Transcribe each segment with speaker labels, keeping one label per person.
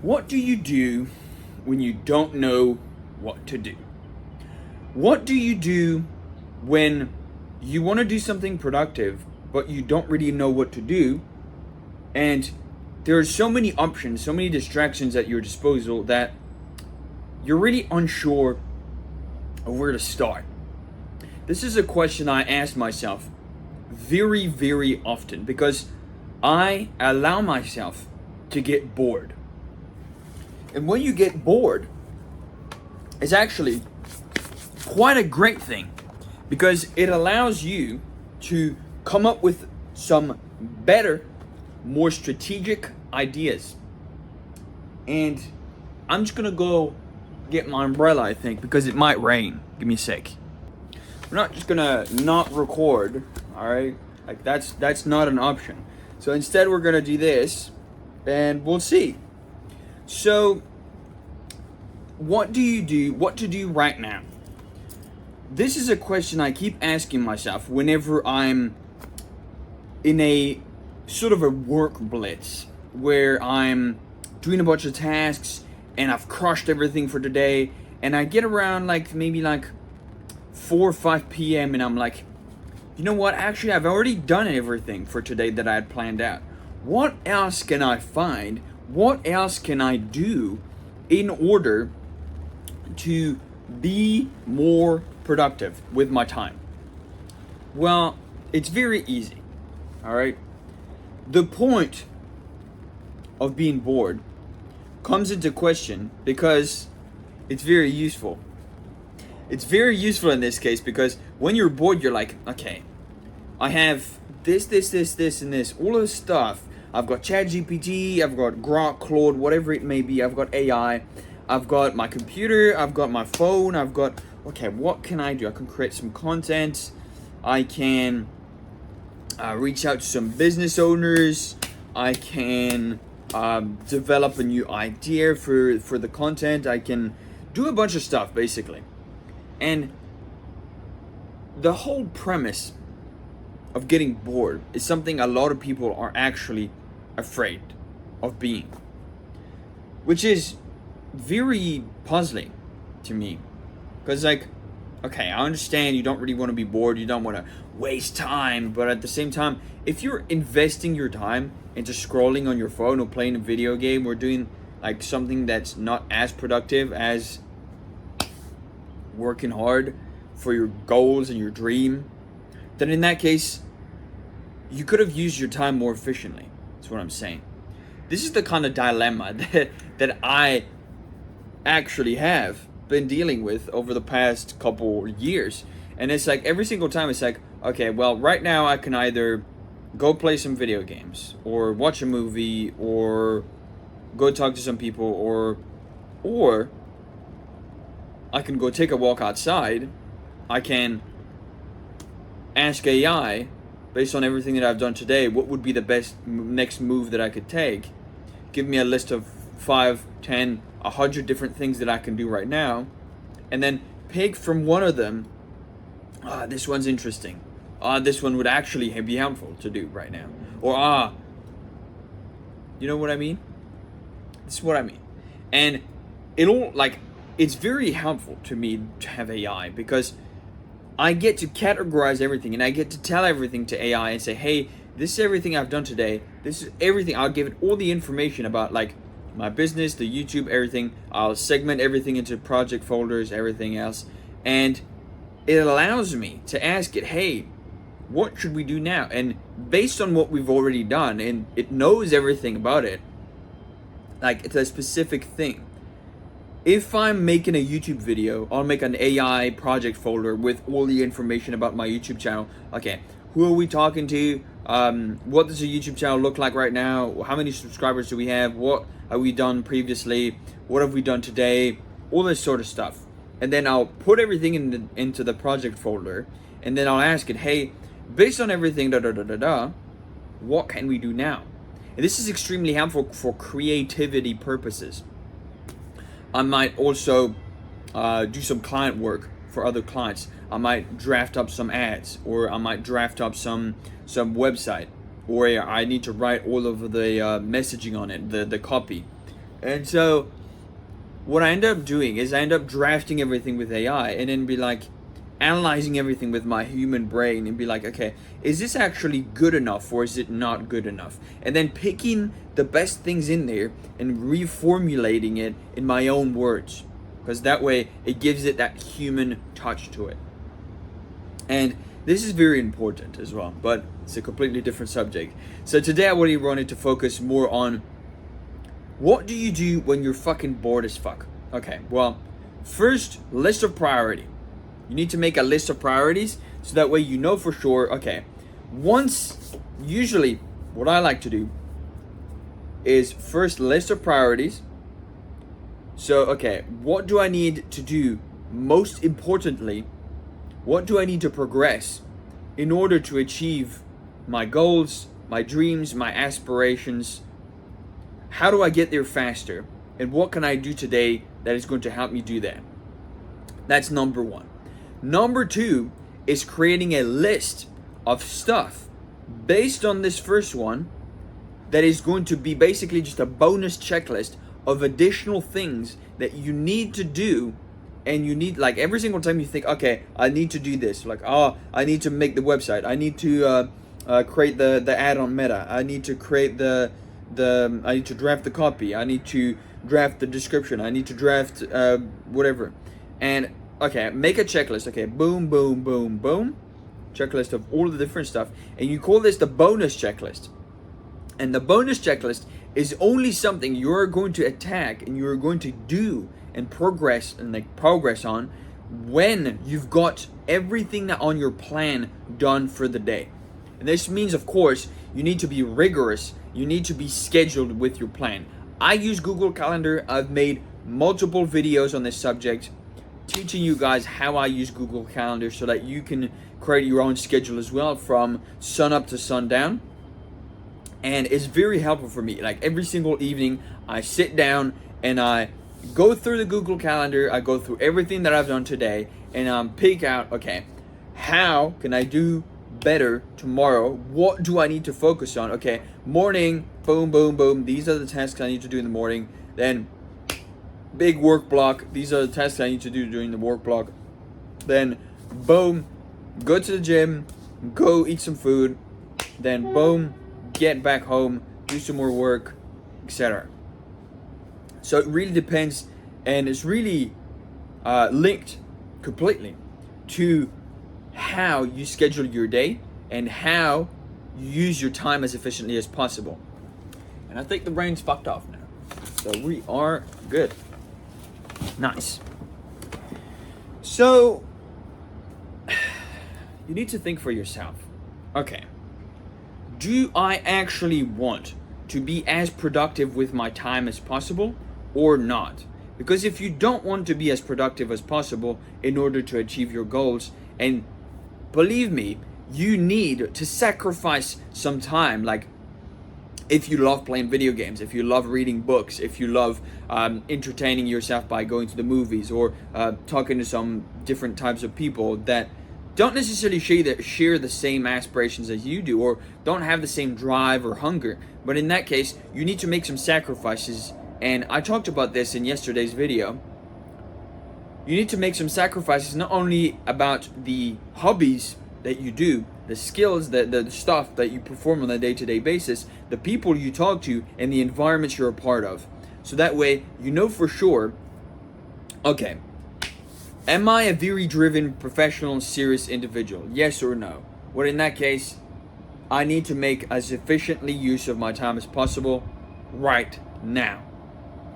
Speaker 1: What do you do when you don't know what to do? What do you do when you want to do something productive, but you don't really know what to do? And there are so many options, so many distractions at your disposal that you're really unsure of where to start. This is a question I ask myself very, very often because I allow myself to get bored. And when you get bored, it's actually quite a great thing because it allows you to come up with some better, more strategic ideas. And I'm just gonna go get my umbrella, I think, because it might rain. Give me a sec. We're not just gonna not record, all right? Like that's not an option. So instead, we're gonna do this, and we'll see. So, what do you do? What to do right now? This is a question I keep asking myself whenever I'm in a sort of a work blitz where I'm doing a bunch of tasks and I've crushed everything for today, and I get around maybe 4 or 5 p.m. and I'm like, you know what? Actually, I've already done everything for today that I had planned out. What else can I find? What else can I do in order to be more productive with my time? Well, it's very easy, all right? The point of being bored comes into question because it's very useful. It's very useful in this case because when you're bored, you're like, okay, I have this, and this, all of this stuff. I've got ChatGPT, I've got Grok, Claude, whatever it may be. I've got AI, I've got my computer, I've got my phone, okay, what can I do? I can create some content. I can reach out to some business owners. I can develop a new idea for the content. I can do a bunch of stuff, basically. And the whole premise of getting bored is something a lot of people are actually afraid of being, which is very puzzling to me because okay, I understand you don't really want to be bored, you don't want to waste time, but at the same time, if you're investing your time into scrolling on your phone or playing a video game or doing something that's not as productive as working hard for your goals and your dream, then in that case you could have used your time more efficiently. That's what I'm saying. This is the kind of dilemma that I actually have been dealing with over the past couple years. And it's every single time it's okay, well, right now I can either go play some video games or watch a movie or go talk to some people or I can go take a walk outside. I can ask AI, based on everything that I've done today, what would be the best next move that I could take? Give me a list of 5, 10, 100 different things that I can do right now, and then pick from one of them. This one's interesting. This one would actually be helpful to do right now. Or you know what I mean? This is what I mean. And it's very helpful to me to have AI because I get to categorize everything and I get to tell everything to AI and say, hey, this is everything I've done today. This is everything. I'll give it all the information about my business, the YouTube, everything. I'll segment everything into project folders, everything else. And it allows me to ask it, hey, what should we do now? And based on what we've already done, and it knows everything about it, it's a specific thing. If I'm making a YouTube video, I'll make an AI project folder with all the information about my YouTube channel. Okay, who are we talking to? What does a YouTube channel look like right now? How many subscribers do we have? What have we done previously? What have we done today? All this sort of stuff. And then I'll put everything into the project folder. And then I'll ask it, hey, based on everything, what can we do now? And this is extremely helpful for creativity purposes. I might also do some client work for other clients. I might draft up some ads, or I might draft up some website, or I need to write all of the messaging on it, the copy. And so what I end up doing is I end up drafting everything with AI and then be like analyzing everything with my human brain and be like, okay, is this actually good enough or is it not good enough? And then picking the best things in there and reformulating it in my own words, because that way it gives it that human touch to it. And this is very important as well, but it's a completely different subject. So today I really wanted to focus more on what do you do when you're fucking bored as fuck? Okay, well, first, list of priority. You need to make a list of priorities so that way you know for sure, okay, usually what I like to do is first list of priorities. So, okay, what do I need to do most importantly? What do I need to progress in order to achieve my goals, my dreams, my aspirations? How do I get there faster? And what can I do today that is going to help me do that? That's number one. Number two is creating a list of stuff based on this first one that is going to be basically just a bonus checklist of additional things that you need to do. And you need, like, every single time you think, okay, I need to do this, like, oh, I need to make the website, I need to create the ad on Meta, I need to create I need to draft the copy, I need to draft the description, I need to draft whatever. And okay, make a checklist. Okay, boom, boom, boom, boom. Checklist of all the different stuff. And you call this the bonus checklist. And the bonus checklist is only something you're going to attack and you're going to do and progress on when you've got everything on your plan done for the day. And this means, of course, you need to be rigorous. You need to be scheduled with your plan. I use Google Calendar. I've made multiple videos on this subject, teaching you guys how I use Google Calendar so that you can create your own schedule as well from sun up to sundown. And it's very helpful for me. Like every single evening, I sit down and I go through the Google Calendar. I go through everything that I've done today and pick out, okay, how can I do better tomorrow? What do I need to focus on? Okay, morning, boom, boom, boom. These are the tasks I need to do in the morning. Then big work block. These are the tasks I need to do during the work block. Then boom, go to the gym, go eat some food. Then boom, get back home, do some more work, etc. So it really depends, and it's really linked completely to how you schedule your day and how you use your time as efficiently as possible. And I think the brain's fucked off now. So we are good. Nice. So you need to think for yourself. Okay. Do I actually want to be as productive with my time as possible or not? Because if you don't want to be as productive as possible in order to achieve your goals, and believe me, you need to sacrifice some time. Like if you love playing video games, if you love reading books, if you love entertaining yourself by going to the movies or talking to some different types of people that don't necessarily share the same aspirations as you do or don't have the same drive or hunger. But in that case, you need to make some sacrifices. And I talked about this in yesterday's video. You need to make some sacrifices, not only about the hobbies that you do, the skills, the stuff that you perform on a day-to-day basis, the people you talk to, and the environments you're a part of. So that way, you know for sure, okay, am I a very driven, professional, serious individual? Yes or no? Well, in that case, I need to make as efficiently use of my time as possible right now.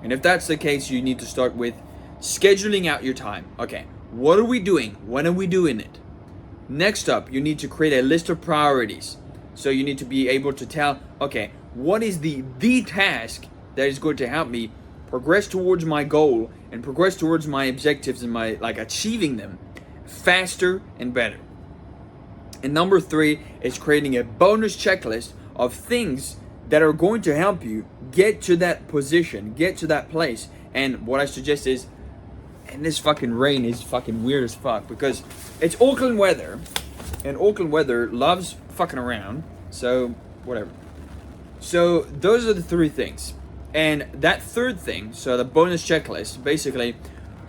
Speaker 1: And if that's the case, you need to start with scheduling out your time. Okay, what are we doing? When are we doing it? Next up, you need to create a list of priorities. So you need to be able to tell, okay, what is the task that is going to help me progress towards my goal and progress towards my objectives and my achieving them faster and better. And number 3 is creating a bonus checklist of things that are going to help you get to that position, get to that place. And what I suggest is, and this fucking rain is fucking weird as fuck because it's Auckland weather, and Auckland weather loves fucking around, so whatever. So those are the 3 things. And that third thing, so the bonus checklist, basically,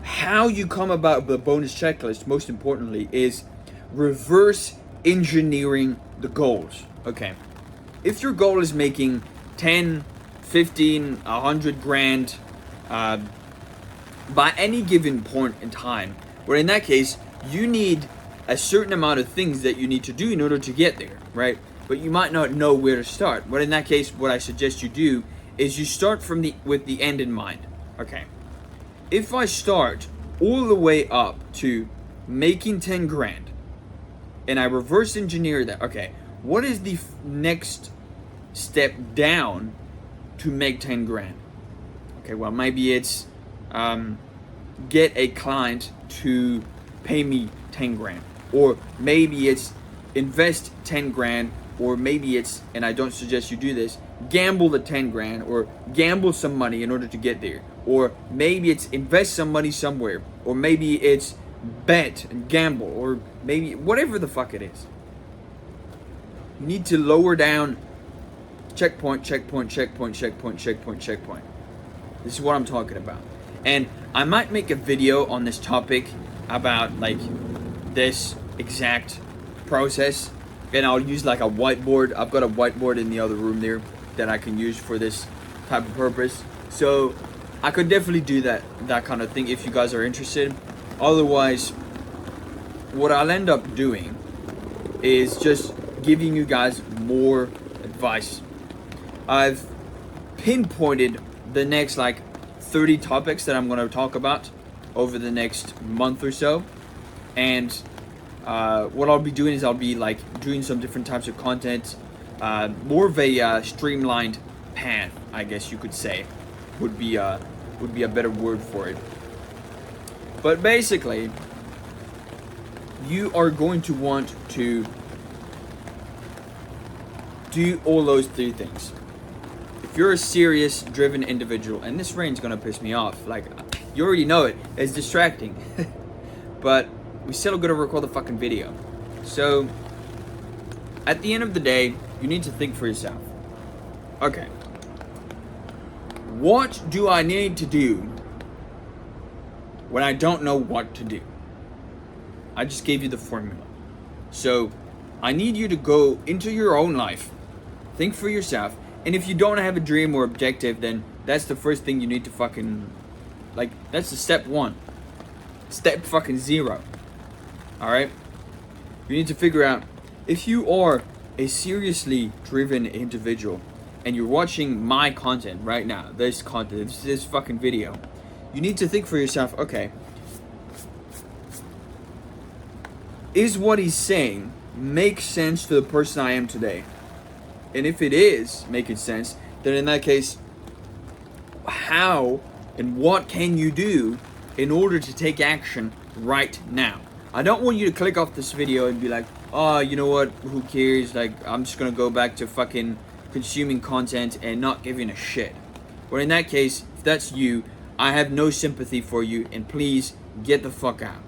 Speaker 1: how you come about the bonus checklist, most importantly, is reverse engineering the goals. Okay. If your goal is making 10, 15, 100 grand by any given point in time, where in that case, you need a certain amount of things that you need to do in order to get there, right? But you might not know where to start. But in that case, what I suggest you do is you start with the end in mind. Okay. If I start all the way up to making 10 grand and I reverse engineer that, okay, what is the next step down to make 10 grand? Okay, well, maybe it's get a client to pay me 10 grand, or maybe it's invest 10 grand, or maybe it's, and I don't suggest you do this, gamble the 10 grand or gamble some money in order to get there, or maybe it's invest some money somewhere, or maybe it's bet and gamble, or maybe whatever the fuck it is. You need to lower down checkpoint, checkpoint, checkpoint, checkpoint, checkpoint, checkpoint. This is what I'm talking about. And I might make a video on this topic about like this exact process, and I'll use like a whiteboard. I've got a whiteboard in the other room there that I can use for this type of purpose. So I could definitely do that kind of thing if you guys are interested. Otherwise, what I'll end up doing is just giving you guys more advice. I've pinpointed the next like 30 topics that I'm going to talk about over the next month or so, and what I'll be doing is I'll be like doing some different types of content, more of a streamlined path, I guess you could say, would be a better word for it. But basically, you are going to want to do all those three things. If you're a serious, driven individual, and this rain's gonna piss me off, like, you already know it, it's distracting, but we still gotta record the fucking video. So, at the end of the day, you need to think for yourself. Okay, what do I need to do when I don't know what to do? I just gave you the formula. So, I need you to go into your own life, think for yourself, and if you don't have a dream or objective, then that's the first thing you need to fucking, like, that's the step one. Step fucking zero. Alright? You need to figure out, if you are a seriously driven individual, and you're watching my content right now, this content, this fucking video, you need to think for yourself, okay, is what he's saying make sense to the person I am today? And if it is making sense, then in that case, how and what can you do in order to take action right now? I don't want you to click off this video and be like, oh, you know what, who cares, like, I'm just gonna go back to fucking consuming content and not giving a shit. But in that case, if that's you, I have no sympathy for you, and please get the fuck out.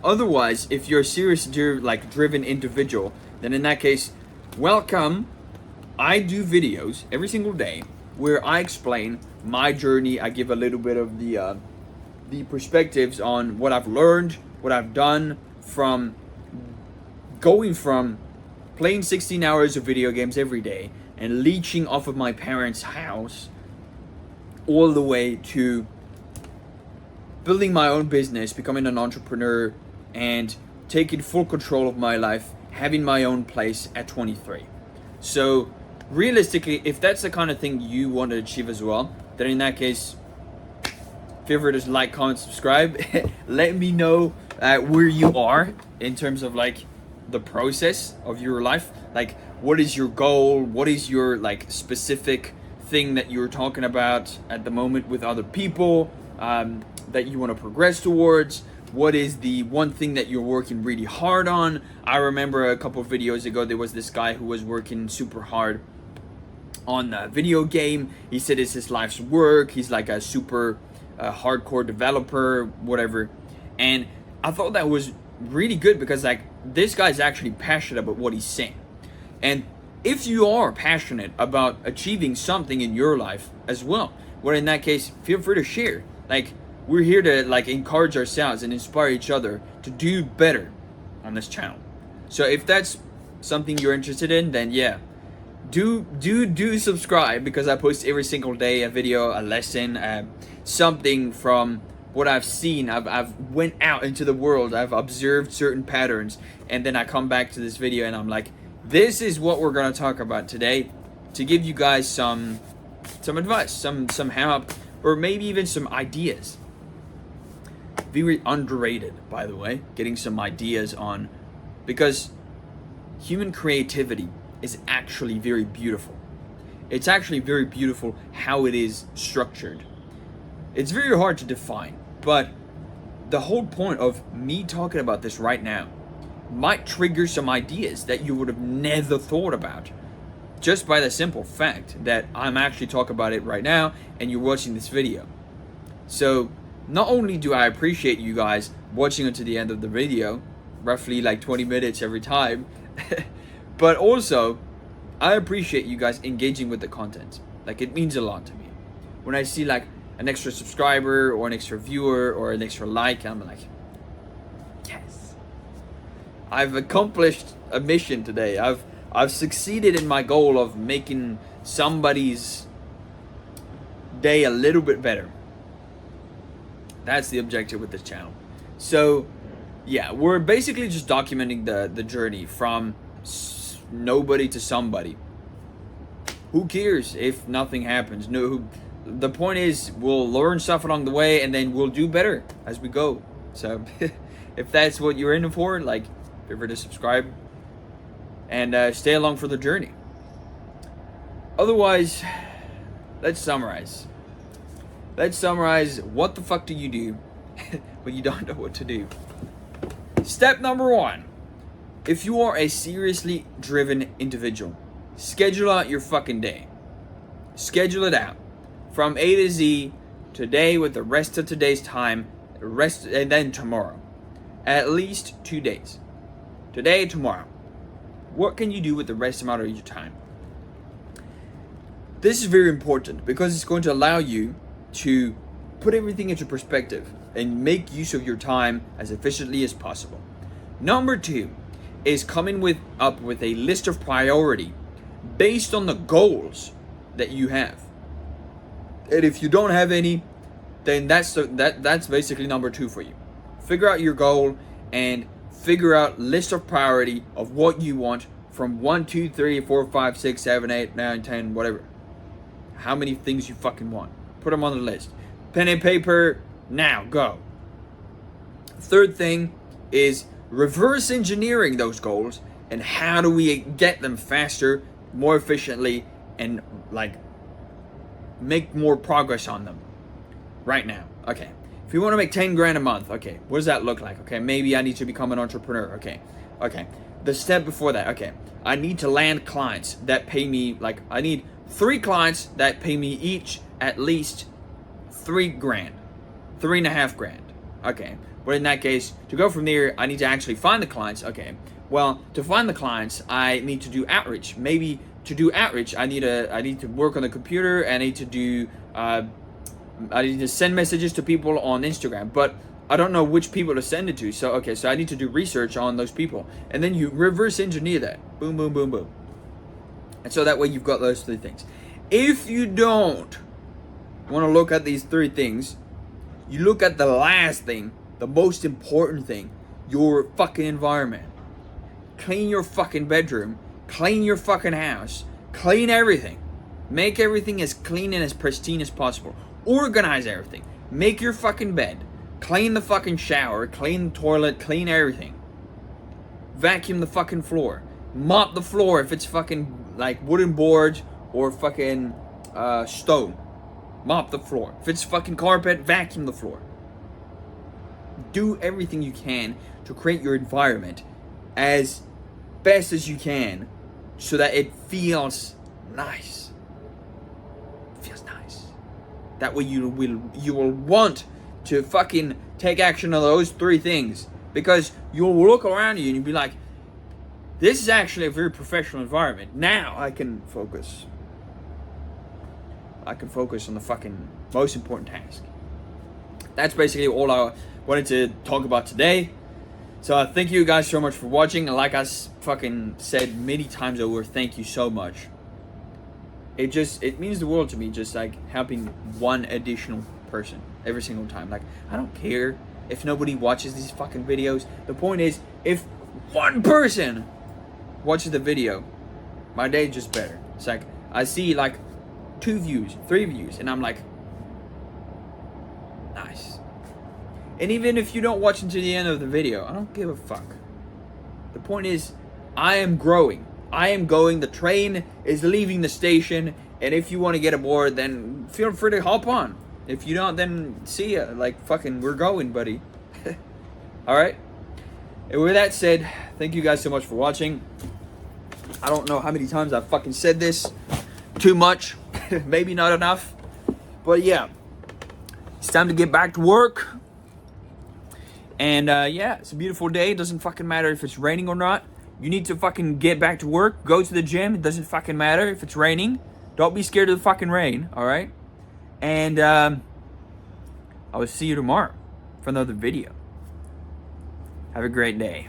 Speaker 1: Otherwise, if you're a serious, driven individual, then in that case, welcome. I do videos every single day where I explain my journey. I give a little bit of the perspectives on what I've learned, what I've done from going from playing 16 hours of video games every day and leeching off of my parents' house all the way to building my own business, becoming an entrepreneur, and taking full control of my life, having my own place at 23. So realistically, if that's the kind of thing you want to achieve as well, then in that case, feel free to like, comment, subscribe. Let me know where you are in terms of like the process of your life. Like, what is your goal? What is your like specific thing that you're talking about at the moment with other people that you want to progress towards? What is the one thing that you're working really hard on? I remember a couple of videos ago, there was this guy who was working super hard on a video game. He said it's his life's work. He's like a super hardcore developer, whatever. And I thought that was really good because like this guy's actually passionate about what he's saying. And if you are passionate about achieving something in your life as well, well, in that case, feel free to share. Like, we're here to like encourage ourselves and inspire each other to do better on this channel. So if that's something you're interested in, then yeah, do subscribe, because I post every single day a video, a lesson, something from what I've seen. I've went out into the world, I've observed certain patterns, and then I come back to this video and I'm like, this is what we're gonna talk about today, to give you guys some advice, some help, or maybe even some ideas. Very underrated, by the way, getting some ideas on, because human creativity is actually very beautiful. It's actually very beautiful how it is structured. It's very hard to define, but the whole point of me talking about this right now might trigger some ideas that you would have never thought about, just by the simple fact that I'm actually talking about it right now and you're watching this video. So not only do I appreciate you guys watching until the end of the video, roughly like 20 minutes every time, but also I appreciate you guys engaging with the content. Like, it means a lot to me. When I see like an extra subscriber or an extra viewer or an extra like, I'm like, yes, I've accomplished a mission today. I've succeeded in my goal of making somebody's day a little bit better. That's the objective with this channel. So yeah, we're basically just documenting the journey from nobody to somebody. Who cares if nothing happens? No, the point is, we'll learn stuff along the way and then we'll do better as we go. So if that's what you're in for, like, feel free to subscribe and stay along for the journey. Otherwise, let's summarize. What the fuck do you do when you don't know what to do? Step number 1. If you are a seriously driven individual, schedule out your fucking day. Schedule it out from A to Z, today with the rest of today's time, and then tomorrow. At least 2 days. Today, tomorrow. What can you do with the rest amount of your time? This is very important because it's going to allow you to put everything into perspective and make use of your time as efficiently as possible. Number 2 is coming up with a list of priority based on the goals that you have. And if you don't have any, then that's basically number 2 for you. Figure out your goal and figure out list of priority of what you want from 1, 2, 3, 4, 5, 6, 7, 8, 9, 10, whatever. How many things you fucking want. Put them on the list. Pen and paper, now, go. Third thing is reverse engineering those goals and how do we get them faster, more efficiently, and like make more progress on them right now. Okay, if you want to make 10 grand a month, okay, what does that look like? Okay, maybe I need to become an entrepreneur. Okay, the step before that, okay, I need to land clients that pay me, like, I need 3 clients that pay me each at least 3 grand, 3.5 grand. Okay, but in that case, to go from there, I need to actually find the clients. Okay, well, to find the clients, I need to do outreach. Maybe to do outreach, I need to work on the computer. I need to send messages to people on Instagram, but I don't know which people to send it to. So okay, so I need to do research on those people, and then you reverse engineer that. Boom, boom, boom, boom. And so that way you've got those 3 things. If you don't want to look at these 3 things, you look at the last thing, the most important thing, your fucking environment. Clean your fucking bedroom, clean your fucking house, clean everything. Make everything as clean and as pristine as possible. Organize everything. Make your fucking bed. Clean the fucking shower, clean the toilet, clean everything. Vacuum the fucking floor. Mop the floor if it's fucking like wooden boards or fucking stone. Mop the floor. If it's fucking carpet, vacuum the floor. Do everything you can to create your environment as best as you can so that it feels nice. It feels nice. That way you will want to fucking take action on those 3 things, because you'll look around you and you'll be like, This is actually a very professional environment. Now I can focus. I can focus on the fucking most important task. That's basically all I wanted to talk about today. So thank you guys so much for watching. And like I fucking said many times over, thank you so much. It means the world to me, just like helping one additional person every single time. Like, I don't care if nobody watches these fucking videos. The point is, if one person watches the video, my day is just better. It's like, I see like 2 views, 3 views, and I'm like, nice. And even if you don't watch until the end of the video, I don't give a fuck. The point is, I am growing. I am going. The train is leaving the station. And if you want to get aboard, then feel free to hop on. If you don't, then see ya. Like, fucking, we're going, buddy. Alright? And with that said, thank you guys so much for watching. I don't know how many times I've fucking said this. Too much. Maybe not enough. But yeah. It's time to get back to work. And yeah, it's a beautiful day. It doesn't fucking matter if it's raining or not. You need to fucking get back to work. Go to the gym. It doesn't fucking matter if it's raining. Don't be scared of the fucking rain, alright? And I will see you tomorrow for another video. Have a great day.